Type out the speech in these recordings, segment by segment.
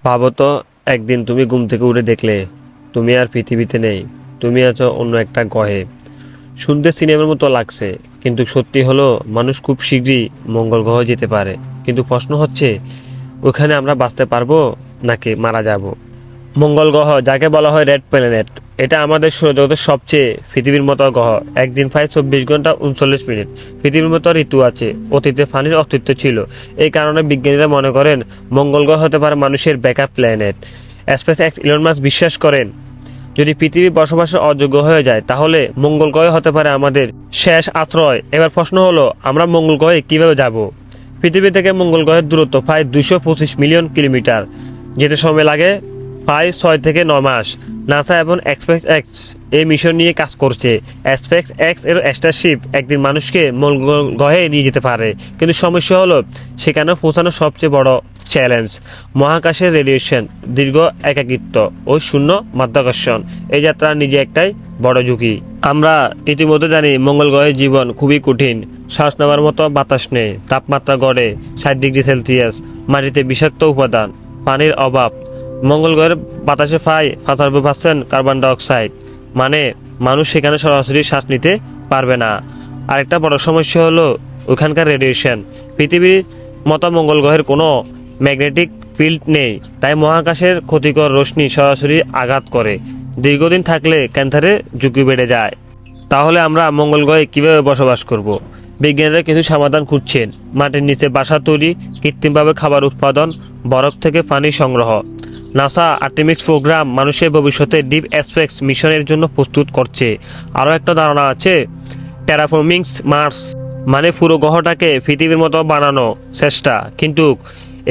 ভাবো তো, একদিন তুমি ঘুম থেকে উঠে দেখলে তুমি আর পৃথিবীতে নেই, তুমি আছো অন্য একটা গ্রহে। শুনতে সিনেমার মতো লাগছে, কিন্তু সত্যি হলো মানুষ খুব শীঘ্রই মঙ্গল গ্রহে যেতে পারে। কিন্তু প্রশ্ন হচ্ছে, ওখানে আমরা বাঁচতে পারবো নাকি মারা যাব? মঙ্গল গ্রহ, যাকে বলা হয় রেড প্ল্যানেট, এটা আমাদের সৌরজগতের সবচেয়ে পৃথিবীর মতো গ্রহ। একদিন প্রায় 24 ঘন্টা 39 মিনিট। পৃথিবীর মতো ঋতু আছে, অতীতে পানির অস্তিত্ব ছিল। এই কারণে বিজ্ঞানীরা মনে করেন মঙ্গল গ্রহ হতে পারে মানুষের backup planet. Space x Elon Musk বিশ্বাস করেন, যদি পৃথিবী বসবাসের অযোগ্য হয়ে যায় তাহলে মঙ্গল গ্রহ হতে পারে আমাদের শেষ আশ্রয়। এবার প্রশ্ন হলো, আমরা মঙ্গল গ্রহে কীভাবে যাব? পৃথিবী থেকে মঙ্গল গ্রহের দূরত্ব প্রায় 225 মিলিয়ন কিলোমিটার। যেতে সময় লাগে প্রায় 6 থেকে 9 মাস। নাসা এবং স্পেস এক্স এই মিশন নিয়ে কাজ করছে। স্পেস এক্স এর স্টারশিপ একদিন মানুষকে মঙ্গল গ্রহে নিয়ে যেতে পারে, কিন্তু সমস্যা হলো সেখানে পৌঁছানো সবচেয়ে বড় চ্যালেঞ্জ মহাকাশের রেডিয়েশন, দীর্ঘ একাকিত্ব ও শূন্য মাধ্যাকর্ষণ। এই যাত্রা নিজে একটাই বড় ঝুঁকি। আমরা ইতিমধ্যে জানি মঙ্গল গ্রহের জীবন খুবই কঠিন। শ্বাস নেওয়ার মতো বাতাস নেই, তাপমাত্রা গড়ে 60 ডিগ্রি সেলসিয়াস, মাটিতে বিষাক্ত উপাদান, পানির অভাব। মঙ্গল গ্রহের বাতাসে প্রায় 95% কার্বন ডাইঅক্সাইড, মানে মানুষ সেখানে সরাসরি শ্বাস নিতে পারবে না। আরেকটা বড় সমস্যা হলো ওখানকার রেডিয়েশন। পৃথিবীর মতো মঙ্গল গ্রহের কোনো ম্যাগনেটিক ফিল্ড নেই, তাই মহাকাশের ক্ষতিকর রশ্মি সরাসরি আঘাত করে। দীর্ঘদিন থাকলে ক্যান্সারের ঝুঁকি বেড়ে যায়। তাহলে আমরা মঙ্গল গ্রহে কীভাবে বসবাস করব? বিজ্ঞানীরা কিছু সমাধান খুঁজছেন। মাটির নিচে বাসা তৈরি, কৃত্রিমভাবে খাবার উৎপাদন, বরফ থেকে পানি সংগ্রহ। নাসা আর্টেমিস প্রোগ্রাম মানুষের ভবিষ্যতে ডিপ স্পেস মিশনের জন্য প্রস্তুত করছে। আরও একটা ধারণা আছে, টেরাফর্মিংস মার্স, মানে পুরো গ্রহটাকে পৃথিবীর মতো বানানো চেষ্টা, কিন্তু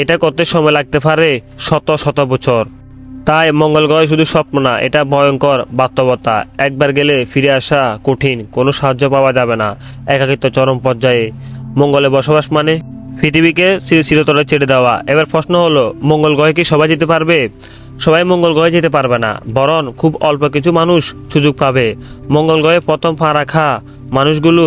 এটা করতে সময় লাগতে পারে শত শত বছর। তাই মঙ্গল গ্রহ শুধু স্বপ্ন না, এটা ভয়ঙ্কর বাস্তবতা। একবার গেলে ফিরে আসা কঠিন, কোনো সাহায্য পাওয়া যাবে না, একাকিত্ব চরম পর্যায়ে। মঙ্গলে বসবাস মানে পৃথিবীকে চিরতরে ছেড়ে দেওয়া। এবার প্রশ্ন হলো, মঙ্গল গ্রহে কি সবাই যেতে পারবে? সবাই মঙ্গল গ্রহে যেতে পারবে না, বরং খুব অল্প কিছু মানুষ সুযোগ পাবে। মঙ্গল গ্রহে প্রথম পা রাখা মানুষগুলো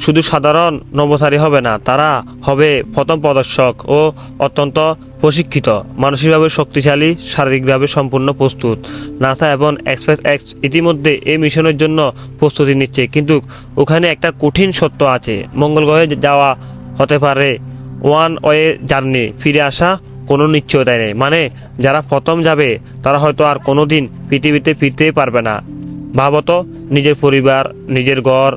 শুধু সাধারণ নভোচারী হবে না, তারা হবে প্রথম প্রদর্শক ও অত্যন্ত প্রশিক্ষিত, মানসিকভাবে শক্তিশালী, শারীরিকভাবে সম্পূর্ণ প্রস্তুত। নাসা এবং স্পেস এক্স ইতিমধ্যে এই মিশনের জন্য প্রস্তুতি নিচ্ছে, কিন্তু ওখানে একটা কঠিন সত্য আছে, মঙ্গল গ্রহে যাওয়া হতে পারে ওয়ান ওয়ে জার্নি, ফিরে আসা কোনো নিশ্চয়তা নেই। মানে যারা প্রথম যাবে তারা হয়তো আর কোনো দিন পৃথিবীতে ফিরতেই পারবে না। ভাবতো, নিজের পরিবার, নিজের ঘর,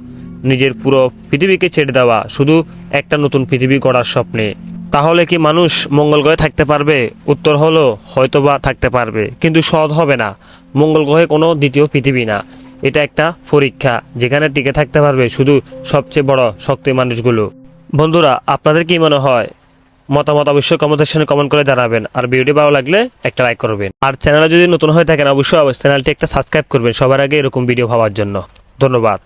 নিজের পুরো পৃথিবীকে ছেড়ে দেওয়া শুধু একটা নতুন পৃথিবী গড়ার স্বপ্নে। তাহলে কি মানুষ মঙ্গল গ্রহে থাকতে পারবে? উত্তর হলো হয়তোবা থাকতে পারবে, কিন্তু সহজ হবে না। মঙ্গল গ্রহে কোনো দ্বিতীয় পৃথিবী না, এটা একটা পরীক্ষা, যেখানে টিকে থাকতে পারবে শুধু সবচেয়ে বড় শক্তি মানুষগুলো। বন্ধুরা, আপনাদের কি মনে হয়? মতামত অবশ্যই কমেন্ট সেকশনে কমেন্ট করে জানাবেন। আর ভিডিওটি ভালো লাগলে একটা লাইক করবেন। আর চ্যানেলে যদি নতুন হয়ে থাকেন অবশ্যই চ্যানেলটি একটা সাবস্ক্রাইব করবেন সবার আগে এরকম ভিডিও পাওয়ার জন্য। ধন্যবাদ।